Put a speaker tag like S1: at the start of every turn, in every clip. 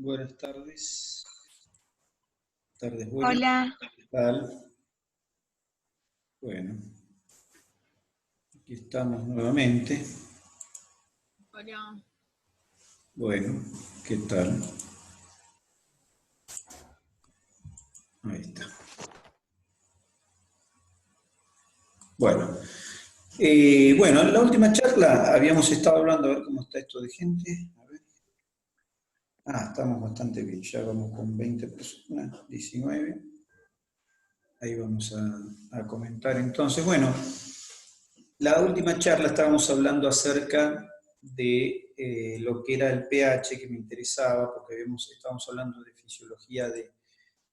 S1: Buenas tardes. Tardes buenas.
S2: Hola,
S1: ¿Qué tal? Bueno, aquí estamos nuevamente.
S2: hola.
S1: Bueno, ¿qué tal? Ahí está. Bueno, bueno, en la última charla habíamos estado hablando, a ver cómo está esto de gente. A ver. Estamos bastante bien, ya vamos con 20 personas, 19. Ahí vamos a comentar entonces. Bueno, la última charla estábamos hablando acerca de lo que era el pH que me interesaba, porque estábamos hablando de fisiología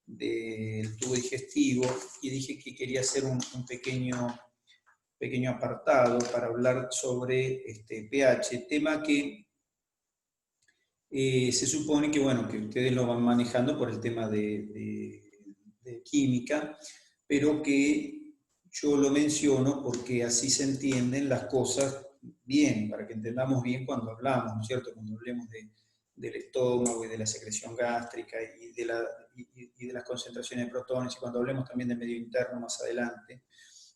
S1: del tubo digestivo y dije que quería hacer un pequeño apartado para hablar sobre este pH, tema que se supone que, bueno, que ustedes lo van manejando por el tema de química, pero que yo lo menciono porque así se entienden las cosas bien, para que entendamos bien cuando hablamos, ¿no es cierto? Cuando hablemos del estómago y de la secreción gástrica y de las concentraciones de protones, y cuando hablemos también del medio interno más adelante.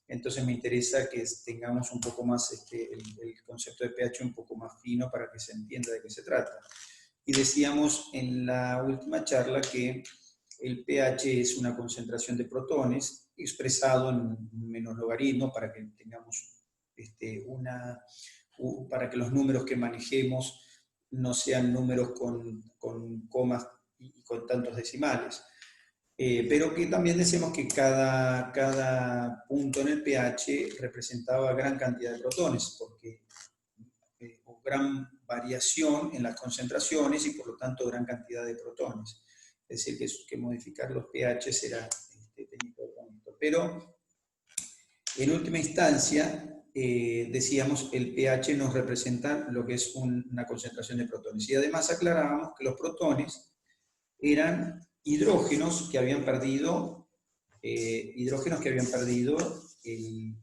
S1: Entonces me interesa que tengamos un poco más el concepto de pH un poco más fino para que se entienda de qué se trata. Y decíamos en la última charla que el pH es una concentración de protones expresado en menos logaritmo para que tengamos para que los números que manejemos no sean números con comas y con tantos decimales. Pero que también decimos que cada punto en el pH representaba gran cantidad de protones, porque o gran variación en las concentraciones y por lo tanto gran cantidad de protones. Es decir, que modificar los pH era técnico. Pero en última instancia, decíamos, el pH nos representa lo que es una concentración de protones. Y además aclarábamos que los protones eran hidrógenos que habían perdido el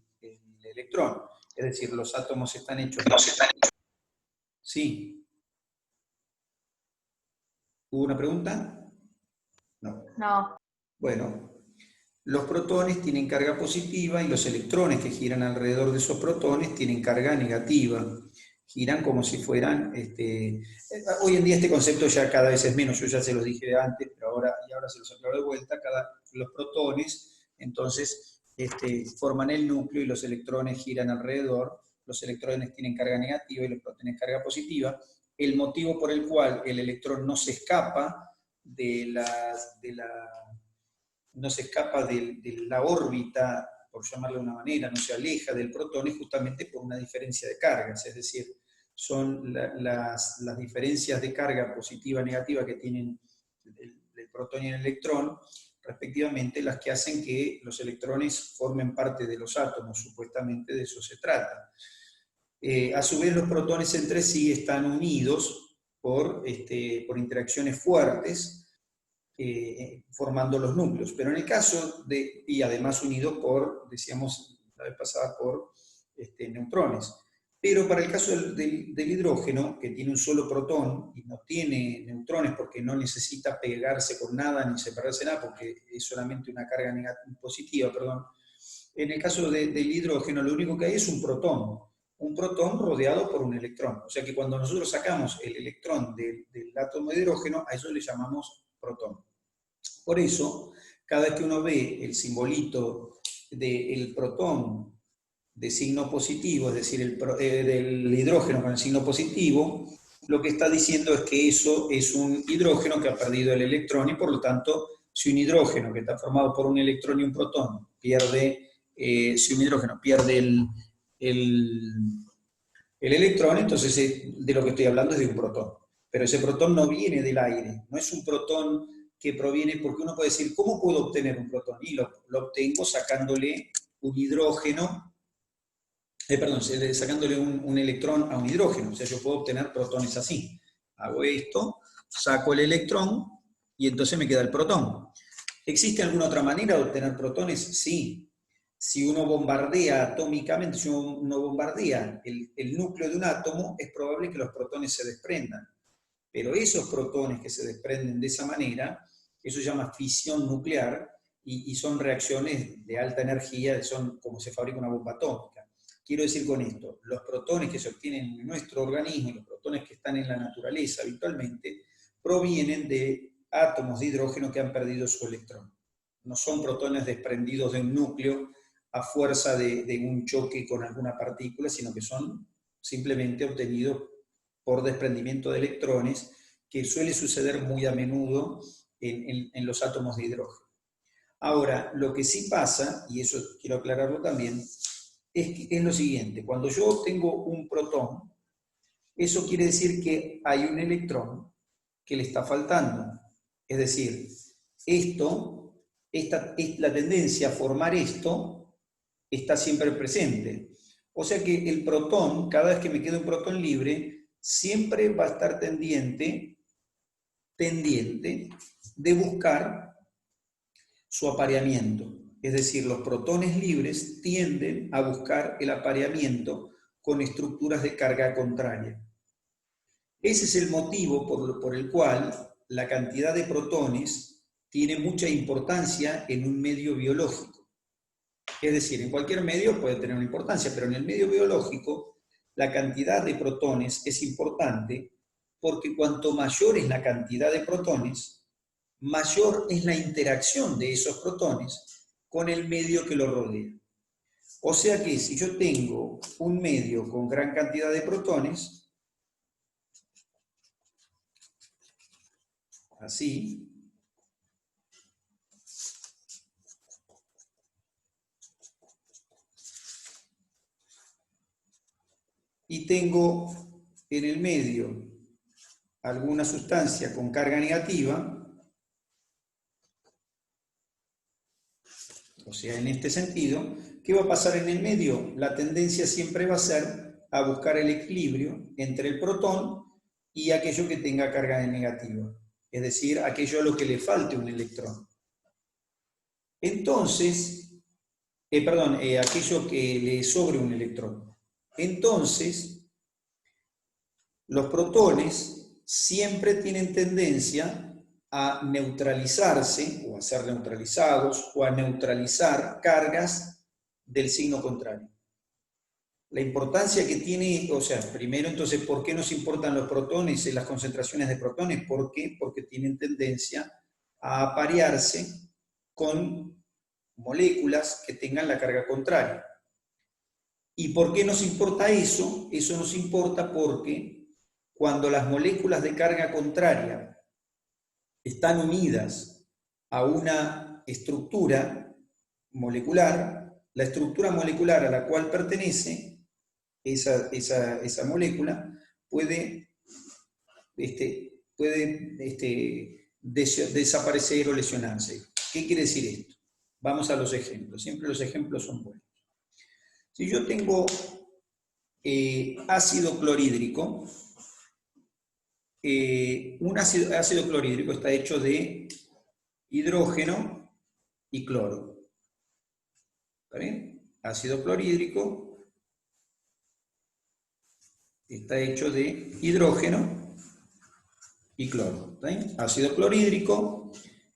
S1: electrón. Es decir, los átomos están hechos de... Sí. ¿Hubo una pregunta? No.
S2: No,
S1: Bueno, los protones tienen carga positiva y los electrones que giran alrededor de esos protones tienen carga negativa. Giran como si fueran... hoy en día este concepto ya cada vez es menos, yo ya se los dije antes, pero ahora se los aclaro de vuelta. Los protones, entonces, forman el núcleo y los electrones giran alrededor. Los electrones tienen carga negativa y los protones carga positiva. El motivo por el cual el electrón no se escapa no se escapa de la órbita, por llamarlo de una manera, no se aleja del protón, es justamente por una diferencia de cargas, es decir, son las diferencias de carga positiva y negativa que tienen el protón y el electrón, respectivamente, las que hacen que los electrones formen parte de los átomos, supuestamente de eso se trata. A su vez, los protones entre sí están unidos por interacciones fuertes, formando los núcleos. Pero en el caso y además unidos por, decíamos la vez pasada, por neutrones. Pero para el caso del hidrógeno, que tiene un solo protón y no tiene neutrones porque no necesita pegarse con nada ni separarse nada, porque es solamente una carga positiva, perdón. En el caso del hidrógeno, lo único que hay es un protón rodeado por un electrón. O sea que cuando nosotros sacamos el electrón del átomo de hidrógeno, a eso le llamamos protón. Por eso, cada vez que uno ve el simbolito del protón de signo positivo, es decir, del hidrógeno con el signo positivo, lo que está diciendo es que eso es un hidrógeno que ha perdido el electrón y por lo tanto, si un hidrógeno que está formado por un electrón y un protón si un hidrógeno pierde el electrón, entonces de lo que estoy hablando es de un protón. Pero ese protón no viene del aire, no es un protón que proviene, porque uno puede decir, ¿cómo puedo obtener un protón? Y lo obtengo sacándole un hidrógeno, sacándole un electrón a un hidrógeno. O sea, yo puedo obtener protones así. Hago esto, saco el electrón y entonces me queda el protón. ¿Existe alguna otra manera de obtener protones? Sí. Si uno bombardea atómicamente, si uno bombardea el núcleo de un átomo, es probable que los protones se desprendan. Pero esos protones que se desprenden de esa manera, eso se llama fisión nuclear, y son reacciones de alta energía, son como se fabrica una bomba atómica. Quiero decir con esto, los protones que se obtienen en nuestro organismo, los protones que están en la naturaleza habitualmente, provienen de átomos de hidrógeno que han perdido su electrón. No son protones desprendidos de un núcleo a fuerza de un choque con alguna partícula, sino que son simplemente obtenidos por desprendimiento de electrones, que suele suceder muy a menudo en los átomos de hidrógeno. Ahora, lo que sí pasa, y eso quiero aclararlo también, es lo siguiente: cuando yo tengo un protón, eso quiere decir que hay un electrón que le está faltando. Es decir, la tendencia a formar esto está siempre presente. O sea que el protón, cada vez que me queda un protón libre, siempre va a estar tendiente de buscar su apareamiento. Es decir, los protones libres tienden a buscar el apareamiento con estructuras de carga contraria. Ese es el motivo por el cual la cantidad de protones tiene mucha importancia en un medio biológico. Es decir, en cualquier medio puede tener una importancia, pero en el medio biológico la cantidad de protones es importante, porque cuanto mayor es la cantidad de protones, mayor es la interacción de esos protones con el medio que lo rodea. O sea que si yo tengo un medio con gran cantidad de protones, así, y tengo en el medio alguna sustancia con carga negativa, o sea, en este sentido, ¿qué va a pasar en el medio? La tendencia siempre va a ser a buscar el equilibrio entre el protón y aquello que tenga carga negativa, es decir, aquello a lo que le falte un electrón. Entonces, aquello que le sobre un electrón. Entonces, los protones siempre tienen tendencia a neutralizarse, o a ser neutralizados, o a neutralizar cargas del signo contrario. La importancia que tiene, o sea, primero entonces, ¿por qué nos importan los protones y las concentraciones de protones? ¿Por qué? Porque tienen tendencia a aparearse con moléculas que tengan la carga contraria. ¿Y por qué nos importa eso? Eso nos importa porque cuando las moléculas de carga contraria están unidas a una estructura molecular, la estructura molecular a la cual pertenece esa molécula puede desaparecer o lesionarse. ¿Qué quiere decir esto? Vamos a los ejemplos. Siempre los ejemplos son buenos. Si yo tengo ácido clorhídrico, un ácido clorhídrico está hecho de hidrógeno y cloro. ¿Está bien? Ácido clorhídrico está hecho de hidrógeno y cloro. ¿Está bien? Ácido clorhídrico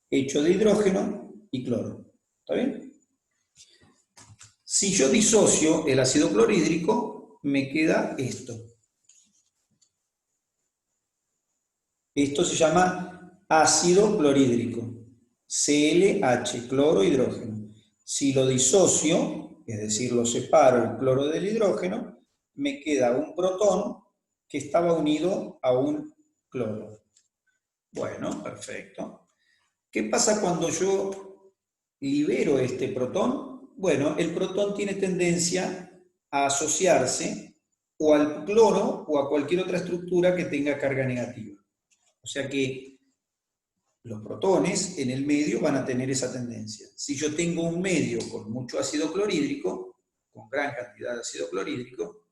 S1: hecho de hidrógeno y cloro. ¿Está bien? Si yo disocio el ácido clorhídrico, me queda esto. Esto se llama ácido clorhídrico. ClH, cloro, hidrógeno. Si lo disocio, es decir, lo separo el cloro del hidrógeno, me queda un protón que estaba unido a un cloro. Bueno, perfecto. ¿Qué pasa cuando yo libero este protón? Bueno, el protón tiene tendencia a asociarse o al cloro o a cualquier otra estructura que tenga carga negativa. O sea que los protones en el medio van a tener esa tendencia. Si yo tengo un medio con mucho ácido clorhídrico, con gran cantidad de ácido clorhídrico,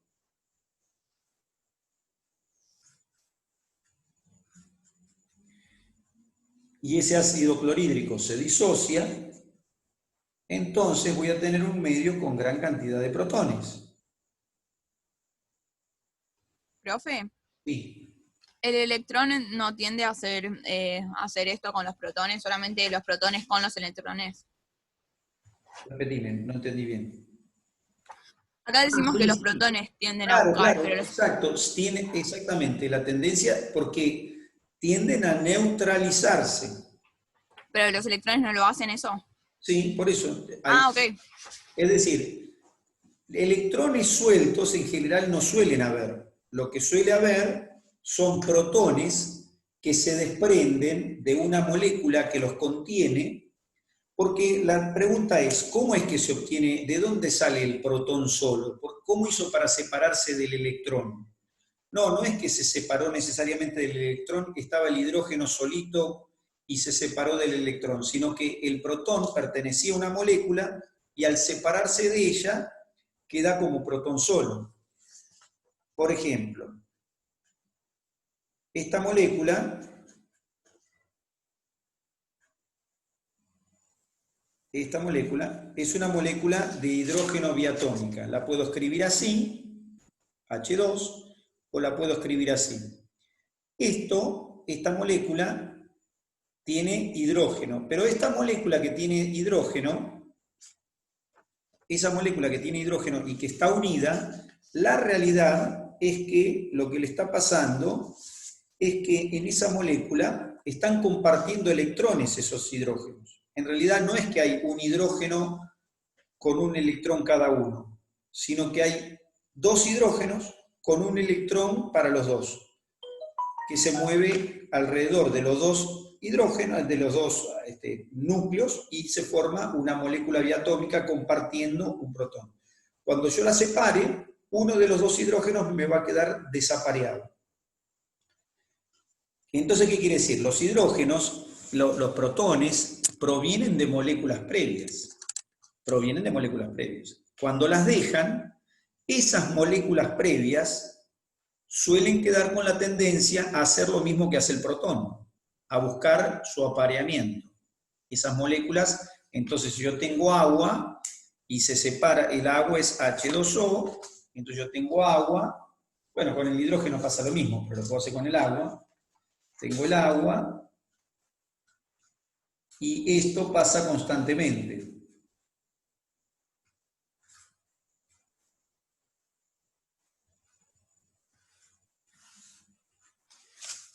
S1: y ese ácido clorhídrico se disocia, entonces voy a tener un medio con gran cantidad de protones.
S2: Profe,
S1: Sí.
S2: El electrón no tiende a hacer esto con los protones, solamente los protones con los electrones.
S1: Repetime, no entendí bien.
S2: Acá decimos que
S1: Sí,
S2: los
S1: sí.
S2: protones tienden a
S1: Claro,
S2: buscar,
S1: claro,
S2: pero
S1: exacto. Tiene exactamente la tendencia porque tienden a neutralizarse.
S2: los electrones no lo hacen eso.
S1: Sí, por eso.
S2: Ah, ok.
S1: Es decir, electrones sueltos en general no suelen haber. Lo que suele haber son protones que se desprenden de una molécula que los contiene, porque la pregunta es, ¿cómo es que se obtiene, de dónde sale el protón solo? ¿Cómo hizo para separarse del electrón? No es que se separó necesariamente del electrón, estaba el hidrógeno solito y se separó del electrón, sino que el protón pertenecía a una molécula y al separarse de ella queda como protón solo. Por ejemplo, esta molécula es una molécula de hidrógeno biatómica. La puedo escribir así, H2, o la puedo escribir así. Esta molécula tiene hidrógeno, pero esta molécula que tiene hidrógeno, esa molécula que tiene hidrógeno y que está unida, la realidad es que lo que le está pasando es que en esa molécula están compartiendo electrones esos hidrógenos. En realidad no es que hay un hidrógeno con un electrón cada uno, sino que hay dos hidrógenos con un electrón para los dos, que se mueve alrededor de los dos hidrógenos, de los dos núcleos, y se forma una molécula diatómica compartiendo un protón. Cuando yo la separe, uno de los dos hidrógenos me va a quedar desapareado. Entonces, ¿qué quiere decir? Los hidrógenos, los protones, provienen de moléculas previas. Provienen de moléculas previas. Cuando las dejan, esas moléculas previas suelen quedar con la tendencia a hacer lo mismo que hace el protón, a buscar su apareamiento. Esas moléculas, entonces si yo tengo agua y se separa, el agua es H2O, entonces yo tengo agua, bueno, con el hidrógeno pasa lo mismo, pero lo puedo hacer con el agua. Tengo el agua y esto pasa constantemente.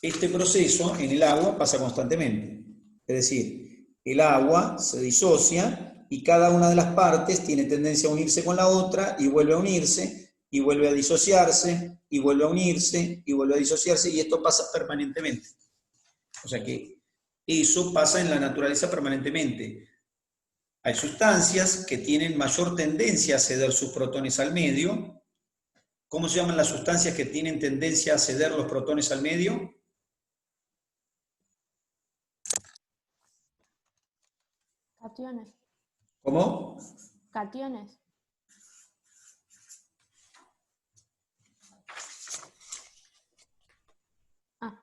S1: Este proceso en el agua pasa constantemente. Es decir, el agua se disocia y cada una de las partes tiene tendencia a unirse con la otra y vuelve a unirse y vuelve a disociarse y vuelve a unirse y vuelve a disociarse y esto pasa permanentemente. O sea que eso pasa en la naturaleza permanentemente. Hay sustancias que tienen mayor tendencia a ceder sus protones al medio. ¿Cómo se llaman las sustancias que tienen tendencia a ceder los protones al medio?
S3: Cationes.
S1: ¿Cómo?
S3: Cationes.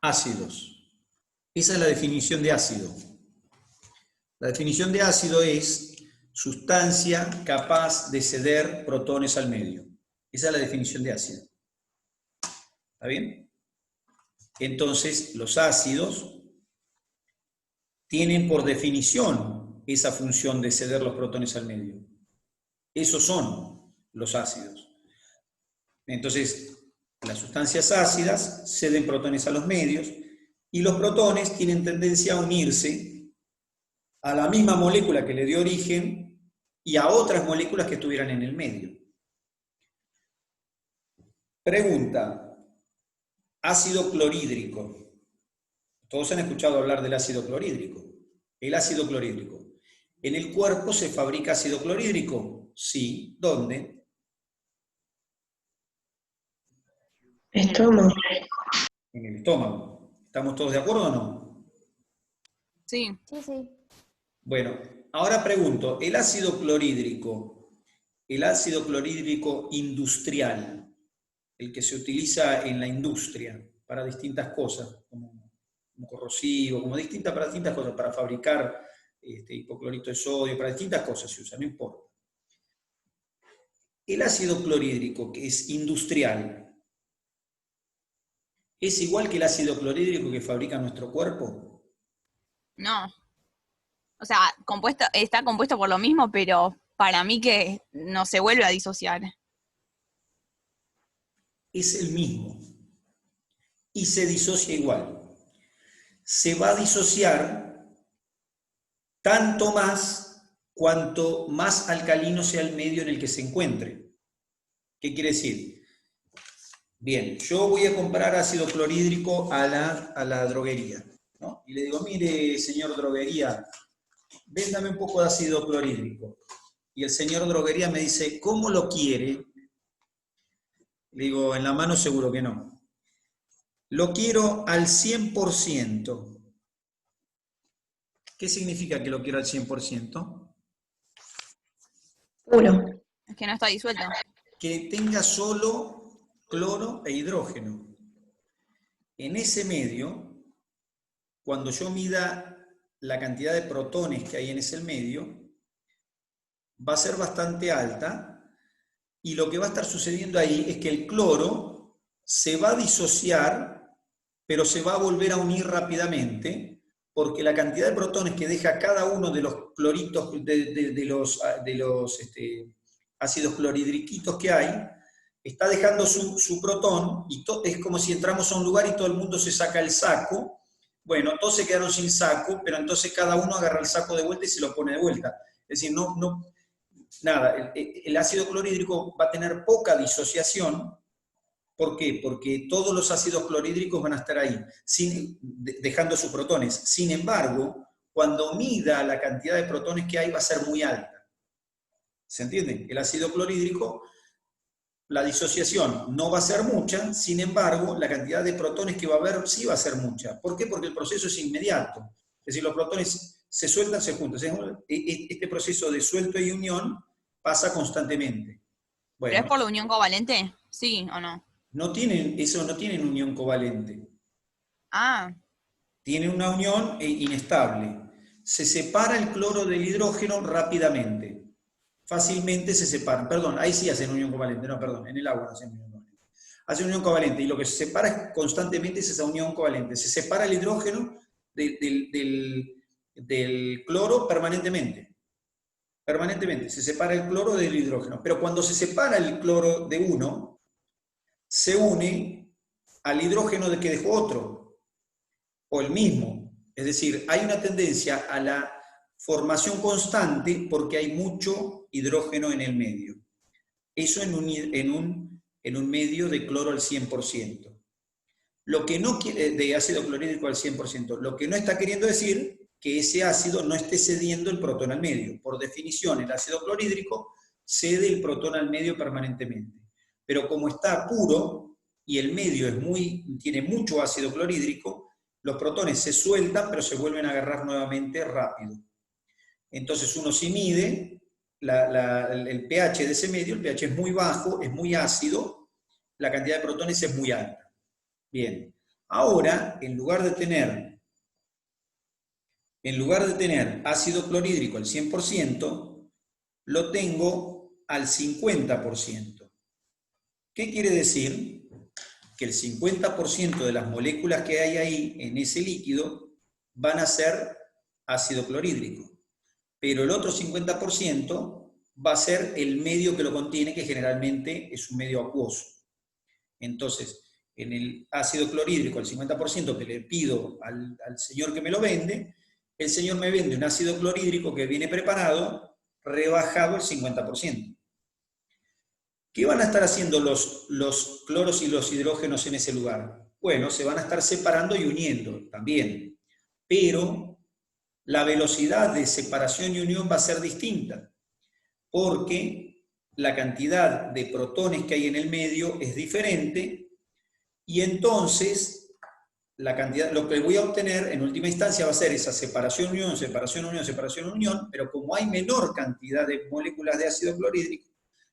S1: Ácidos. Esa es la definición de ácido. La definición de ácido es sustancia capaz de ceder protones al medio. Esa es la definición de ácido. ¿Está bien? Entonces, los ácidos tienen por definición esa función de ceder los protones al medio. Esos son los ácidos. Entonces, las sustancias ácidas ceden protones a los medios y los protones tienen tendencia a unirse a la misma molécula que le dio origen y a otras moléculas que estuvieran en el medio. Pregunta, ácido clorhídrico. Todos han escuchado hablar del ácido clorhídrico. El ácido clorhídrico. ¿En el cuerpo se fabrica ácido clorhídrico? Sí. ¿Dónde?
S4: Estómago.
S1: En el estómago. ¿Estamos todos de acuerdo o no?
S2: Sí.
S3: Sí, sí.
S1: Bueno, ahora pregunto, el ácido clorhídrico industrial, el que se utiliza en la industria para distintas cosas, como corrosivo, para distintas cosas, para fabricar hipoclorito de sodio, para distintas cosas se usa, no importa. El ácido clorhídrico, que es industrial, ¿Es igual que el ácido clorhídrico que fabrica nuestro cuerpo?
S2: No. O sea, está compuesto por lo mismo, pero para mí que no se vuelve a disociar.
S1: Es el mismo. Y se disocia igual. Se va a disociar tanto más cuanto más alcalino sea el medio en el que se encuentre. ¿Qué quiere decir? Bien, yo voy a comprar ácido clorhídrico a la droguería, ¿no? Y le digo, mire, señor droguería, véndame un poco de ácido clorhídrico. Y el señor droguería me dice, ¿cómo lo quiere? Le digo, en la mano seguro que no. Lo quiero al 100%. ¿Qué significa que lo quiero al 100%?
S4: Puro.
S2: Es que no está disuelto.
S1: Que tenga solo cloro e hidrógeno. En ese medio, cuando yo mida la cantidad de protones que hay en ese medio, va a ser bastante alta, y lo que va a estar sucediendo ahí es que el cloro se va a disociar, pero se va a volver a unir rápidamente, porque la cantidad de protones que deja cada uno de los cloritos, de los ácidos clorhídricos que hay, está dejando su protón, y es como si entramos a un lugar y todo el mundo se saca el saco. Bueno, todos se quedaron sin saco, pero entonces cada uno agarra el saco de vuelta y se lo pone de vuelta. Es decir, nada, el ácido clorhídrico va a tener poca disociación. ¿Por qué? Porque todos los ácidos clorhídricos van a estar ahí, dejando sus protones. Sin embargo, cuando mida la cantidad de protones que hay, va a ser muy alta. ¿Se entiende? El ácido clorhídrico, la disociación no va a ser mucha, sin embargo, la cantidad de protones que va a haber sí va a ser mucha. ¿Por qué? Porque el proceso es inmediato. Es decir, los protones se sueltan, se juntan. Este proceso de suelto y unión pasa constantemente. Bueno,
S2: ¿Pero es por la unión covalente? ¿Sí o no?
S1: no tienen unión covalente.
S2: Ah,
S1: Tienen una unión inestable. Se separa el cloro del hidrógeno rápidamente. Fácilmente se separan. Perdón, ahí sí hacen unión covalente. No, perdón, en el agua no hacen unión covalente. Hacen unión covalente, y lo que se separa constantemente es esa unión covalente. Se separa el hidrógeno del cloro permanentemente. Permanentemente. Se separa el cloro del hidrógeno. Pero cuando se separa el cloro de uno, se une al hidrógeno de que dejó otro, o el mismo. Es decir, hay una tendencia a la formación constante porque hay mucho hidrógeno en el medio. Eso en un medio de cloro al 100%. Lo que no quiere, de ácido clorhídrico al 100%. Lo que no está queriendo decir que ese ácido no esté cediendo el protón al medio. Por definición, el ácido clorhídrico cede el protón al medio permanentemente. Pero como está puro y el medio tiene mucho ácido clorhídrico, los protones se sueltan, pero se vuelven a agarrar nuevamente rápido. Entonces uno sí mide el pH de ese medio, el pH es muy bajo, es muy ácido, la cantidad de protones es muy alta. Bien, ahora, en lugar de tener ácido clorhídrico al 100%, lo tengo al 50%. ¿Qué quiere decir? Que el 50% de las moléculas que hay ahí en ese líquido van a ser ácido clorhídrico, pero el otro 50% va a ser el medio que lo contiene, que generalmente es un medio acuoso. Entonces, en el ácido clorhídrico, el 50% que le pido al señor que me lo vende, el señor me vende un ácido clorhídrico que viene preparado, rebajado el 50%. ¿Qué van a estar haciendo los cloros y los hidrógenos en ese lugar? Bueno, se van a estar separando y uniendo también, pero la velocidad de separación y unión va a ser distinta, porque la cantidad de protones que hay en el medio es diferente, y entonces lo que voy a obtener en última instancia va a ser esa separación, unión, separación, unión, separación, unión, pero como hay menor cantidad de moléculas de ácido clorhídrico,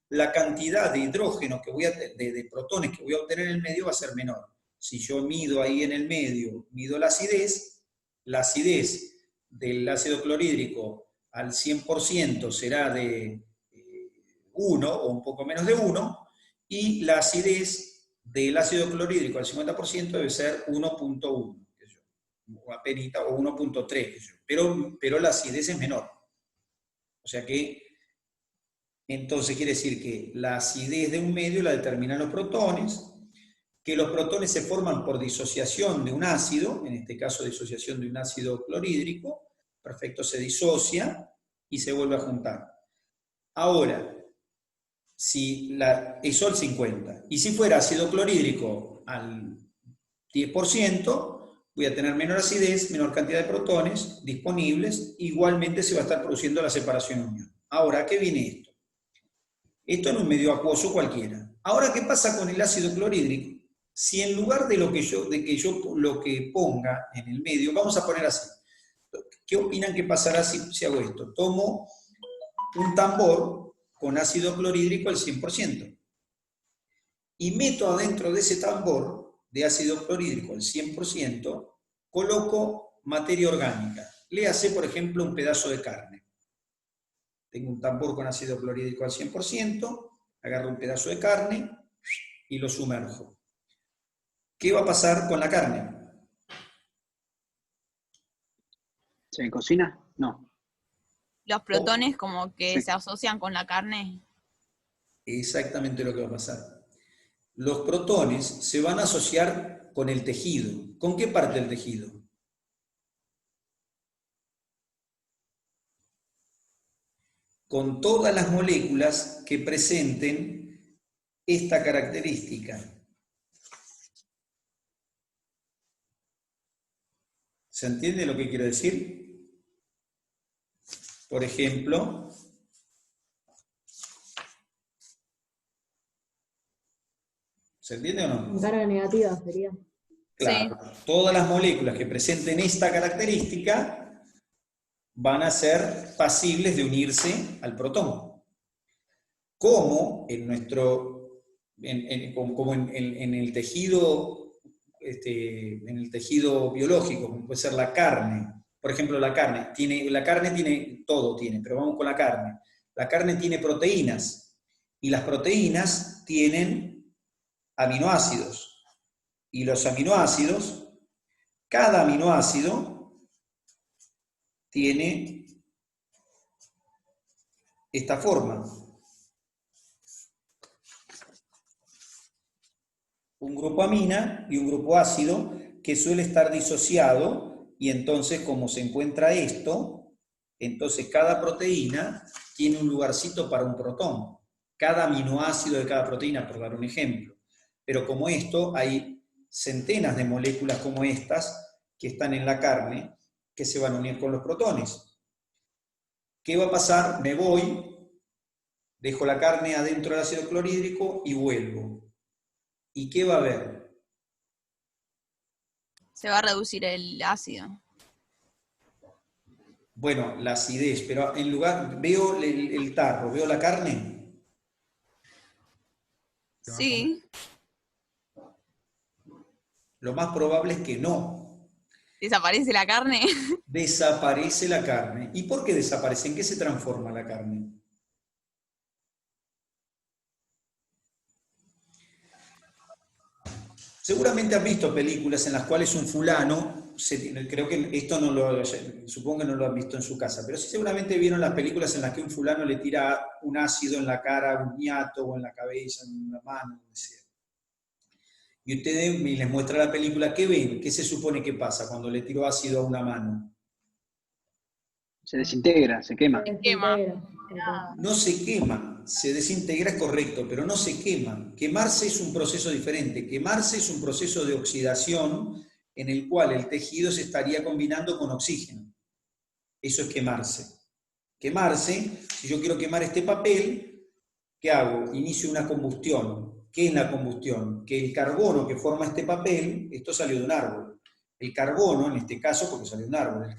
S1: la cantidad de hidrógeno de protones que voy a obtener en el medio va a ser menor. Si yo mido ahí en el medio, mido la acidez del ácido clorhídrico al 100% será de 1 o un poco menos de 1, y la acidez del ácido clorhídrico al 50% debe ser 1.1, o apenita, o 1.3, pero la acidez es menor. O sea que, entonces quiere decir que la acidez de un medio la determinan los protones, que los protones se forman por disociación de un ácido, en este caso disociación de un ácido clorhídrico, perfecto, se disocia y se vuelve a juntar. Ahora, eso al 50%, y si fuera ácido clorhídrico al 10%, voy a tener menor acidez, menor cantidad de protones disponibles, igualmente se va a estar produciendo la separación unión. Ahora, ¿a qué viene esto? Esto en un medio acuoso cualquiera. Ahora, ¿qué pasa con el ácido clorhídrico? Si en lugar de que yo lo que ponga en el medio, vamos a poner así. ¿Qué opinan que pasará si hago esto? Tomo un tambor con ácido clorhídrico al 100% y meto adentro de ese tambor de ácido clorhídrico al 100%, coloco materia orgánica. Le hace, por ejemplo, un pedazo de carne. Tengo un tambor con ácido clorhídrico al 100%, agarro un pedazo de carne y lo sumerjo. ¿Qué va a pasar con la carne?
S4: ¿Se cocina? No.
S2: Los protones como que
S4: Sí.
S2: se asocian con la carne.
S1: Exactamente lo que va a pasar. Los protones se van a asociar con el tejido. ¿Con qué parte del tejido? Con todas las moléculas que presenten esta característica. ¿Se entiende lo que quiero decir? Por ejemplo, ¿se entiende o no?
S5: Carga negativa sería.
S1: Claro, todas las moléculas que presenten esta característica van a ser pasibles de unirse al protón. Como en el tejido, en el tejido biológico, como puede ser la carne. Por ejemplo, la carne tiene, todo tiene, pero vamos con la carne. La carne tiene proteínas, y las proteínas tienen aminoácidos. Y los aminoácidos, cada aminoácido tiene esta forma. Un grupo amina y un grupo ácido que suele estar disociado, y entonces como se encuentra esto, entonces cada proteína tiene un lugarcito para un protón. Cada aminoácido de cada proteína, por dar un ejemplo. Pero como esto, hay centenas de moléculas como estas que están en la carne que se van a unir con los protones. ¿Qué va a pasar? Me voy, dejo la carne adentro del ácido clorhídrico y vuelvo. ¿Y qué va a haber?
S2: Se va a reducir el ácido.
S1: Bueno, la acidez, pero en lugar, veo el tarro, veo la carne.
S2: Sí,
S1: Lo más probable es que no.
S2: desaparece la carne.
S1: Desaparece la carne. ¿Y por qué desaparece? ¿En qué se transforma la carne? Seguramente has visto películas en las cuales un fulano, creo que esto no lo, supongo que no lo han visto en su casa, pero sí seguramente vieron las películas en las que un fulano le tira un ácido en la cara, un ñato, o en la cabeza, en la mano, donde sea. Y ustedes les muestra la película, ¿qué ven? ¿Qué se supone que pasa cuando le tiró ácido a una mano?
S4: Se desintegra, se quema.
S5: Se
S2: quema.
S5: desintegra.
S1: No se quema, se desintegra es correcto, pero no se quema. Quemarse es un proceso diferente. Quemarse es un proceso de oxidación en el cual el tejido se estaría combinando con oxígeno. Eso es quemarse. Quemarse, si yo quiero quemar este papel, ¿qué hago? Inicio una combustión. ¿Qué es la combustión? Que el carbono que forma este papel, esto salió de un árbol. El carbono, en este caso, porque salió de un árbol,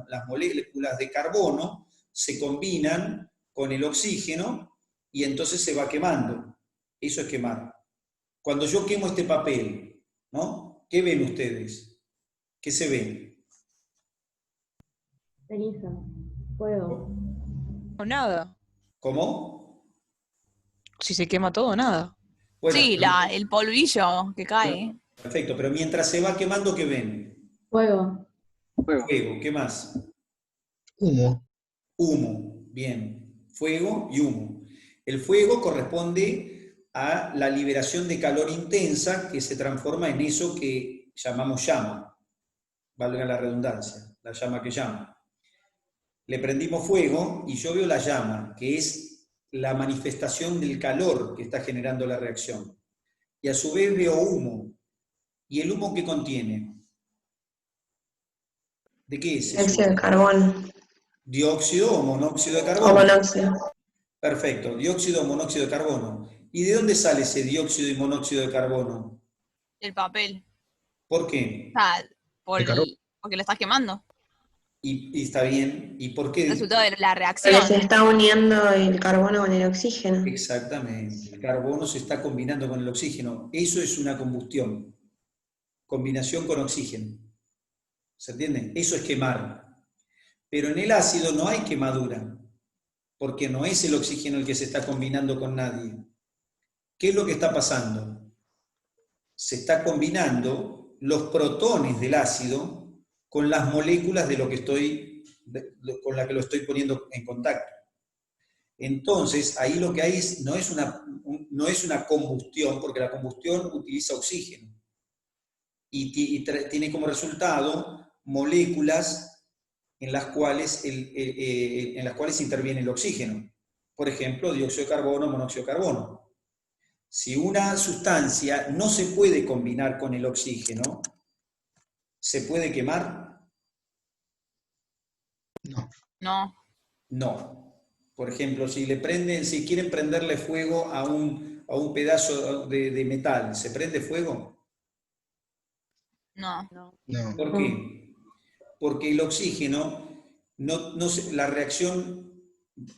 S1: las moléculas de carbono se combinan con el oxígeno y entonces se va quemando. Eso es quemar. Cuando yo quemo este papel, ¿no? ¿Qué ven ustedes? ¿Qué se ven?
S5: Ceniza. Fuego.
S6: O nada.
S1: ¿Cómo?
S6: Si se quema todo, nada.
S1: Bueno,
S2: Sí, el polvillo que cae.
S1: perfecto, pero mientras se va quemando, ¿qué ven?
S5: Fuego.
S4: Fuego.
S1: Fuego, ¿qué más?
S6: Humo.
S1: Humo, bien. Fuego y humo. El fuego corresponde a la liberación de calor intensa que se transforma en eso que llamamos llama, valga la redundancia, la llama que llama. Le prendimos fuego y yo veo la llama, que es la manifestación del calor que está generando la reacción. Y a su vez veo humo. ¿Y el humo qué contiene? ¿De qué es eso?
S7: Dióxido de carbono
S1: ¿Dióxido o monóxido de
S7: o
S1: carbono?
S7: monóxido.
S1: Perfecto, dióxido o monóxido de carbono. ¿Y de dónde sale ese dióxido y monóxido de carbono?
S2: El papel.
S1: ¿Por qué?
S2: O sea,
S6: De carbón.
S2: porque lo estás quemando.
S1: Y está bien. ¿Y por qué?
S2: Resultado de la
S7: Porque
S2: reacción.
S7: se está uniendo el carbono con el oxígeno.
S1: Exactamente. El carbono se está combinando con el oxígeno. Eso es una combustión. Combinación con oxígeno. ¿Se entiende? Eso es quemar. Pero en el ácido no hay quemadura, porque no es el oxígeno el que se está combinando con nadie. ¿Qué es lo que está pasando? Se está combinando los protones del ácido con las moléculas de lo que con la que lo estoy poniendo en contacto. Entonces, ahí lo que hay no es una combustión, porque la combustión utiliza oxígeno. Y tiene como resultado moléculas en las cuales interviene el oxígeno. Por ejemplo, dióxido de carbono, monóxido de carbono. Si una sustancia no se puede combinar con el oxígeno, ¿se puede quemar?
S6: No.
S2: No.
S1: No. Por ejemplo, si quieren prenderle fuego a un pedazo de metal, ¿se prende fuego?
S2: No.
S6: No.
S1: ¿Por qué? Porque el oxígeno, la reacción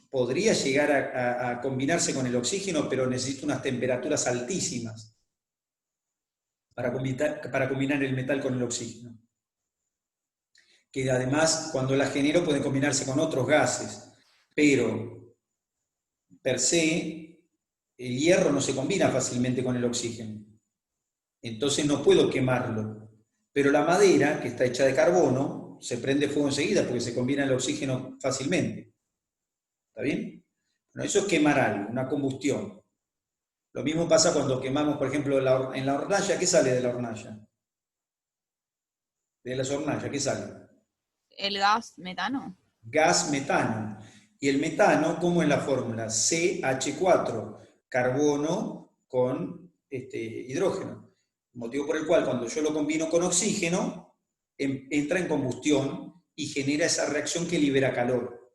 S1: podría llegar a combinarse con el oxígeno, pero necesita unas temperaturas altísimas para combinar el metal con el oxígeno. Que además, cuando la genero, pueden combinarse con otros gases, pero per se, el hierro no se combina fácilmente con el oxígeno. Entonces no puedo quemarlo. Pero la madera, que está hecha de carbono, se prende fuego enseguida porque se combina el oxígeno fácilmente. ¿Está bien? Bueno, eso es quemar algo, una combustión. Lo mismo pasa cuando quemamos, por ejemplo, en la hornalla. ¿Qué sale de la hornalla? De las hornallas, ¿qué sale?
S2: El gas metano.
S1: Gas metano. Y el metano, ¿cómo es la fórmula? CH4, carbono con hidrógeno. Motivo por el cual cuando yo lo combino con oxígeno, entra en combustión y genera esa reacción que libera calor.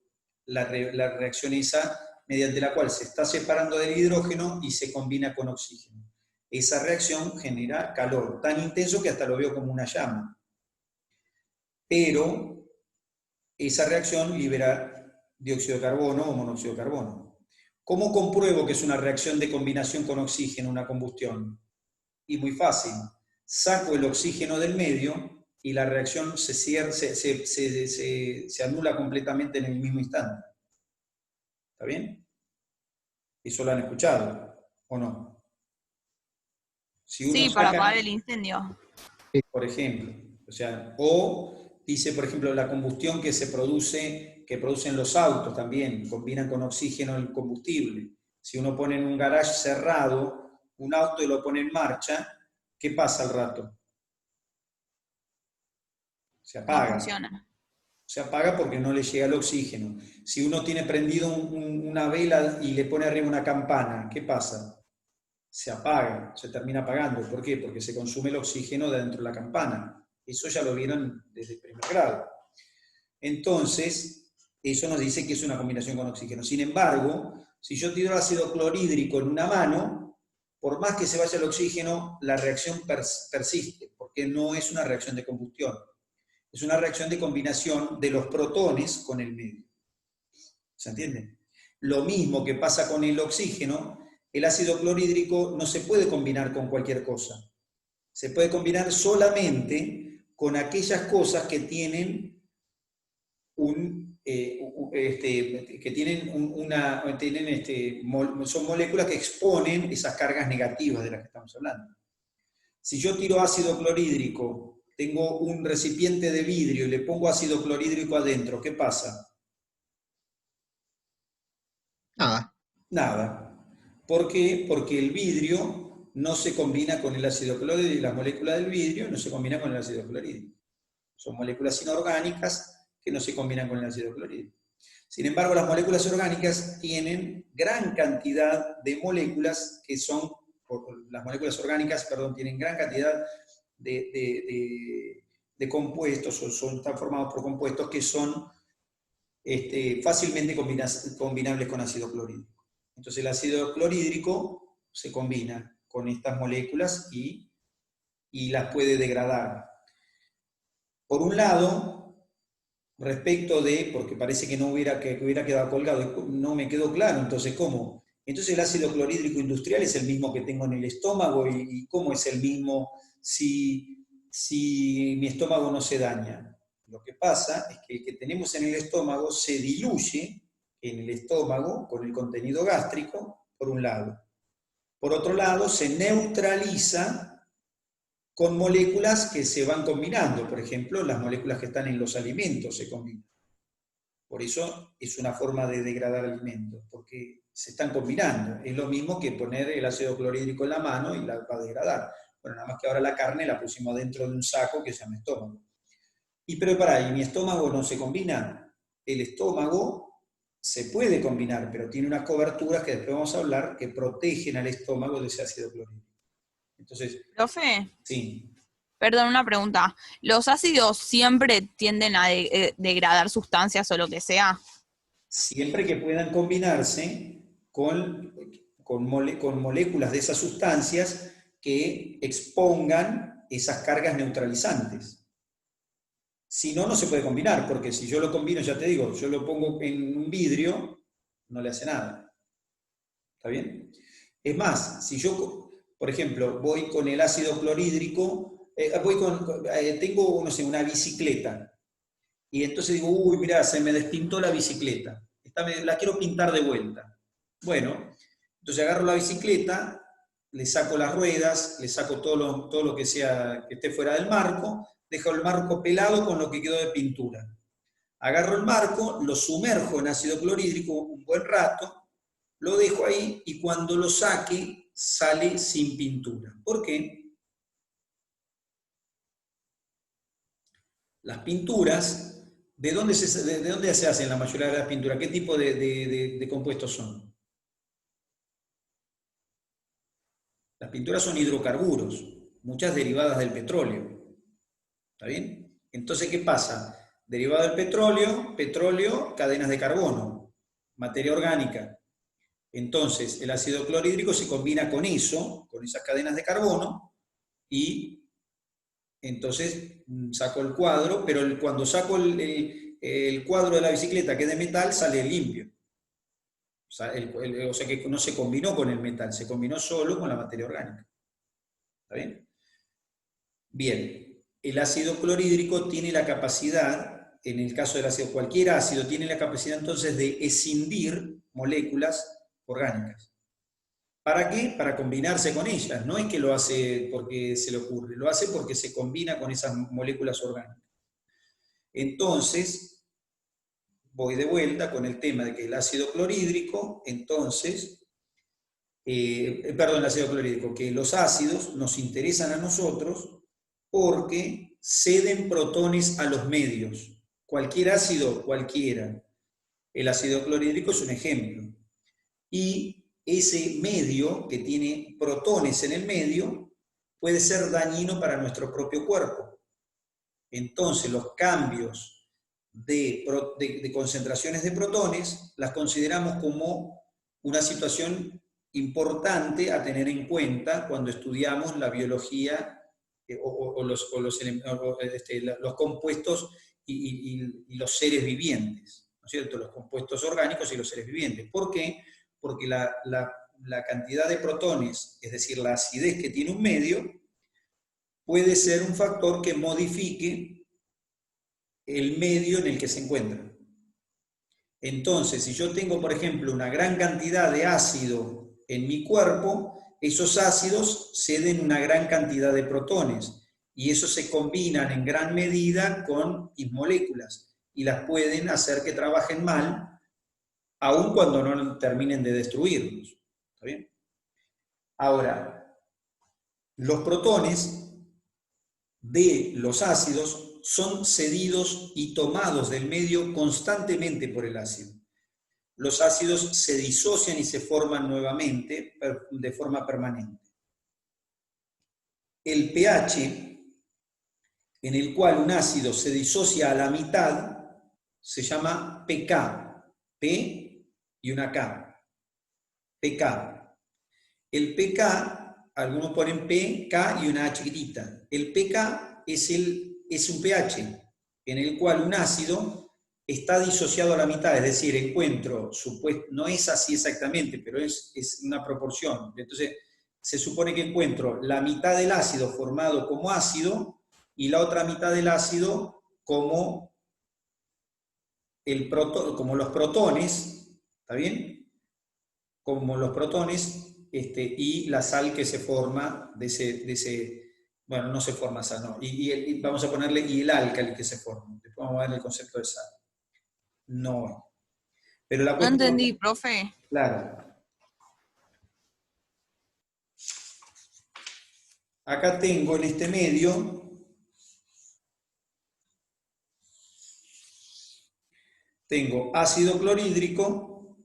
S1: La reacción esa mediante la cual se está separando del hidrógeno y se combina con oxígeno. Esa reacción genera calor tan intenso que hasta lo veo como una llama. Pero esa reacción libera dióxido de carbono o monóxido de carbono. ¿Cómo compruebo que es una reacción de combinación con oxígeno, una combustión? Y muy fácil. Saco el oxígeno del medio y la reacción se anula completamente en el mismo instante. ¿Está bien? ¿Eso lo han escuchado o no? Si uno
S2: Sí, para
S1: saca,
S2: apagar el incendio.
S1: por ejemplo, o dice, por ejemplo, la combustión que producen los autos también, combinan con oxígeno el combustible. Si uno pone en un garage cerrado un auto y lo pone en marcha, ¿qué pasa al rato? Se apaga.
S2: No funciona.
S1: Se apaga porque no le llega el oxígeno. Si uno tiene prendido una vela y le pone arriba una campana, ¿qué pasa? Se apaga, se termina apagando. ¿Por qué? Porque se consume el oxígeno de dentro de la campana. Eso ya lo vieron desde el primer grado. Entonces, eso nos dice que es una combinación con oxígeno. Sin embargo, si yo tiro ácido clorhídrico en una mano, por más que se vaya el oxígeno, la reacción persiste, porque no es una reacción de combustión. Es una reacción de combinación de los protones con el medio. ¿Se entiende? Lo mismo que pasa con el oxígeno, el ácido clorhídrico no se puede combinar con cualquier cosa. Se puede combinar solamente con aquellas cosas que tienen un que tienen son moléculas que exponen esas cargas negativas de las que estamos hablando. Si yo tiro ácido clorhídrico, tengo un recipiente de vidrio y le pongo ácido clorhídrico adentro, ¿qué pasa?
S6: Nada.
S1: Nada. ¿Por qué? Porque el vidrio no se combina con el ácido clorhídrico, y la molécula del vidrio no se combina con el ácido clorhídrico. Son moléculas inorgánicas que no se combinan con el ácido clorhídrico. Sin embargo, las moléculas orgánicas tienen gran cantidad de moléculas que son, las moléculas orgánicas, perdón, tienen gran cantidad de compuestos, están formados por compuestos que son fácilmente combinables con ácido clorhídrico. Entonces el ácido clorhídrico se combina con estas moléculas y las puede degradar. Por un lado, respecto de, porque parece que hubiera quedado colgado, no me quedó claro, entonces ¿cómo? Entonces el ácido clorhídrico industrial es el mismo que tengo en el estómago, y ¿cómo es el mismo si mi estómago no se daña? Lo que pasa es que el que tenemos en el estómago se diluye en el estómago con el contenido gástrico, por un lado. Por otro lado, se neutraliza con moléculas que se van combinando. Por ejemplo, las moléculas que están en los alimentos se combinan. Por eso es una forma de degradar alimentos, porque se están combinando. Es lo mismo que poner el ácido clorhídrico en la mano y la va a degradar. Bueno, nada más que ahora la carne la pusimos dentro de un saco que se llama estómago. ¿Y mi estómago no se combina? El estómago se puede combinar, pero tiene unas coberturas que después vamos a hablar que protegen al estómago de ese ácido clorhídrico. Entonces,
S2: Profe,
S1: sí.
S2: perdón, una pregunta. ¿Los ácidos siempre tienden a degradar sustancias o lo que sea?
S1: Siempre que puedan combinarse con moléculas de esas sustancias que expongan esas cargas neutralizantes. Si no, no se puede combinar, porque si yo lo combino, ya te digo, yo lo pongo en un vidrio, no le hace nada. ¿Está bien? Es más, si yo, por ejemplo, voy con el ácido clorhídrico, tengo, no sé, una bicicleta, y entonces digo, uy, mirá, se me despintó la bicicleta, la quiero pintar de vuelta. Bueno, entonces agarro la bicicleta, le saco las ruedas, le saco todo lo que esté fuera del marco, dejo el marco pelado con lo que quedó de pintura. Agarro el marco, lo sumerjo en ácido clorhídrico un buen rato, lo dejo ahí y cuando lo saque sale sin pintura. ¿Por qué? Las pinturas, ¿de dónde se hacen la mayoría de las pinturas? ¿Qué tipo de compuestos son? Las pinturas son hidrocarburos, muchas derivadas del petróleo. ¿Está bien? Entonces, ¿qué pasa? Derivado del petróleo, cadenas de carbono, materia orgánica. Entonces, el ácido clorhídrico se combina con esas cadenas de carbono, y entonces saco el cuadro, pero cuando saco el cuadro de la bicicleta que es de metal, sale limpio. O sea que no se combinó con el metal, se combinó solo con la materia orgánica. ¿Está bien? Bien. El ácido clorhídrico tiene la capacidad, en el caso del ácido, cualquier ácido tiene la capacidad entonces de escindir moléculas orgánicas. ¿Para qué? Para combinarse con ellas. No es que lo hace porque se le ocurre, lo hace porque se combina con esas moléculas orgánicas. Entonces, voy de vuelta con el tema de que el ácido clorhídrico, que los ácidos nos interesan a nosotros porque ceden protones a los medios. Cualquier ácido, cualquiera. El ácido clorhídrico es un ejemplo. Y ese medio que tiene protones en el medio puede ser dañino para nuestro propio cuerpo. Entonces los cambios de concentraciones de protones las consideramos como una situación importante a tener en cuenta cuando estudiamos la biología los compuestos y los seres vivientes, ¿no es cierto? Los compuestos orgánicos y los seres vivientes. ¿Por qué? Porque la cantidad de protones, es decir, la acidez que tiene un medio, puede ser un factor que modifique el medio en el que se encuentra. Entonces, si yo tengo, por ejemplo, una gran cantidad de ácido en mi cuerpo, esos ácidos ceden una gran cantidad de protones, y esos se combinan en gran medida con mis moléculas, y las pueden hacer que trabajen mal, aun cuando no terminen de destruirlos. ¿Está bien? Ahora, los protones de los ácidos son cedidos y tomados del medio constantemente por el ácido. Los ácidos se disocian y se forman nuevamente de forma permanente. El pH en el cual un ácido se disocia a la mitad se llama pK. P y una K. pK. El pK, algunos ponen P, K y una A chiquitita. El pK es un pH en el cual un ácido está disociado a la mitad, es decir, encuentro, no es así exactamente, pero es una proporción. Entonces, se supone que encuentro la mitad del ácido formado como ácido y la otra mitad del ácido como los protones, ¿está bien? Como los protones y la sal que se forma de ese bueno, no se forma sal, no, y vamos a ponerle y el álcali que se forma. Después vamos a ver el concepto de sal. No. Pero la
S2: No
S1: cuestión,
S2: entendí, profe.
S1: claro. Acá tengo en este medio, tengo ácido clorhídrico,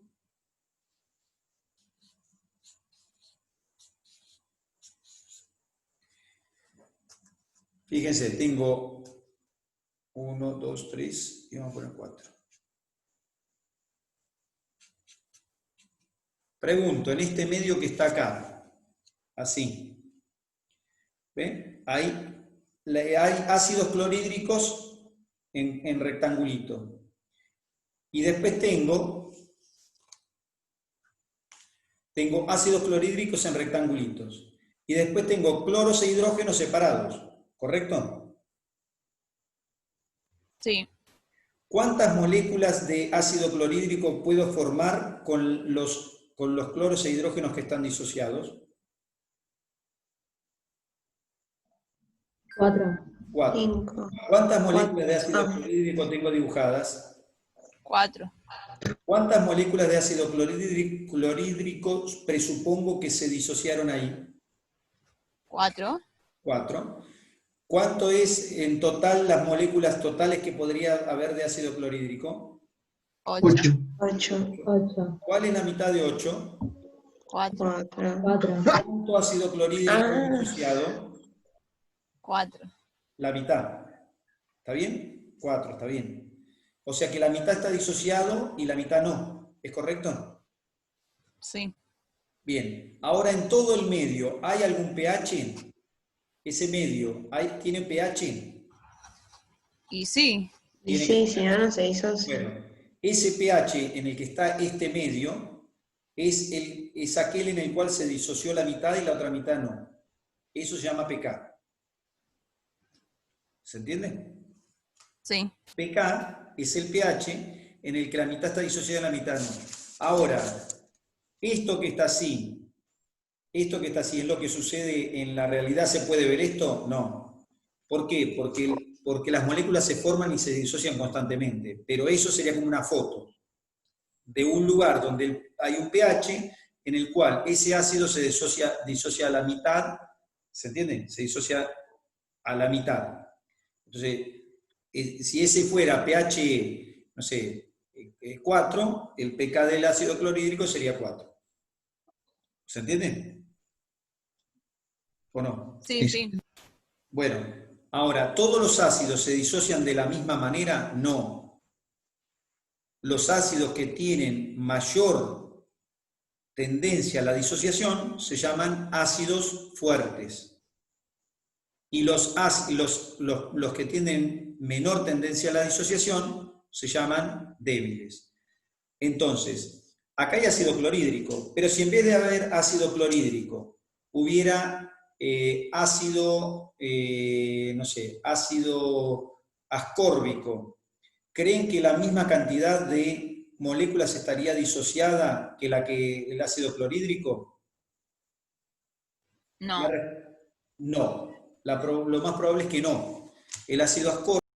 S1: fíjense, tengo 1, 2, 3 y vamos a poner 4. Pregunto, en este medio que está acá, así, ¿ven? Hay ácidos clorhídricos en rectangulito. Y después tengo ácidos clorhídricos en rectangulitos. Y después tengo cloros e hidrógenos separados, ¿correcto?
S2: Sí.
S1: ¿Cuántas moléculas de ácido clorhídrico puedo formar con los cloros e hidrógenos que están disociados?
S5: 4.
S1: 4.
S7: 5.
S1: ¿Cuántas moléculas de ácido clorhídrico tengo dibujadas?
S2: 4.
S1: ¿Cuántas moléculas de ácido clorhídrico presupongo que se disociaron ahí?
S2: 4.
S1: 4. ¿Cuánto es en total las moléculas totales que podría haber de ácido clorhídrico?
S2: 8.
S7: 8.
S5: 8.
S1: ¿Cuál es la mitad de 8?
S2: 4.
S7: 4.
S5: 4.
S1: ¿Cuánto ácido clorhídrico disociado?
S2: 4.
S1: La mitad. ¿Está bien? 4, está bien. O sea que la mitad está disociado y la mitad no. ¿Es correcto?
S2: Sí.
S1: Bien. Ahora en todo el medio, ¿hay algún pH? Ese medio, ¿tiene pH?
S2: Y sí.
S7: Y sí, si no, no se disocia.
S1: Bueno, ese pH en el que está este medio es aquel en el cual se disoció la mitad y la otra mitad no. Eso se llama pK. ¿Se entiende?
S2: Sí.
S1: pK es el pH en el que la mitad está disociada y la mitad no. Ahora, esto que está así, ¿es lo que sucede en la realidad? ¿Se puede ver esto? No. ¿Por qué? Porque las moléculas se forman y se disocian constantemente, pero eso sería como una foto de un lugar donde hay un pH en el cual ese ácido se disocia a la mitad, ¿se entiende? Se disocia a la mitad. Entonces, si ese fuera pH, no sé, 4, el pK del ácido clorhídrico sería 4. ¿Se entiende? ¿O no?
S2: Sí, sí.
S1: Bueno, ahora, ¿todos los ácidos se disocian de la misma manera? No. Los ácidos que tienen mayor tendencia a la disociación se llaman ácidos fuertes. Y los que tienen menor tendencia a la disociación se llaman débiles. Entonces, acá hay ácido clorhídrico, pero si en vez de haber ácido clorhídrico hubiera ácido ascórbico, ¿creen que la misma cantidad de moléculas estaría disociada que el ácido clorhídrico?
S2: No.
S1: No. Lo más probable es que no. El ácido ascórbico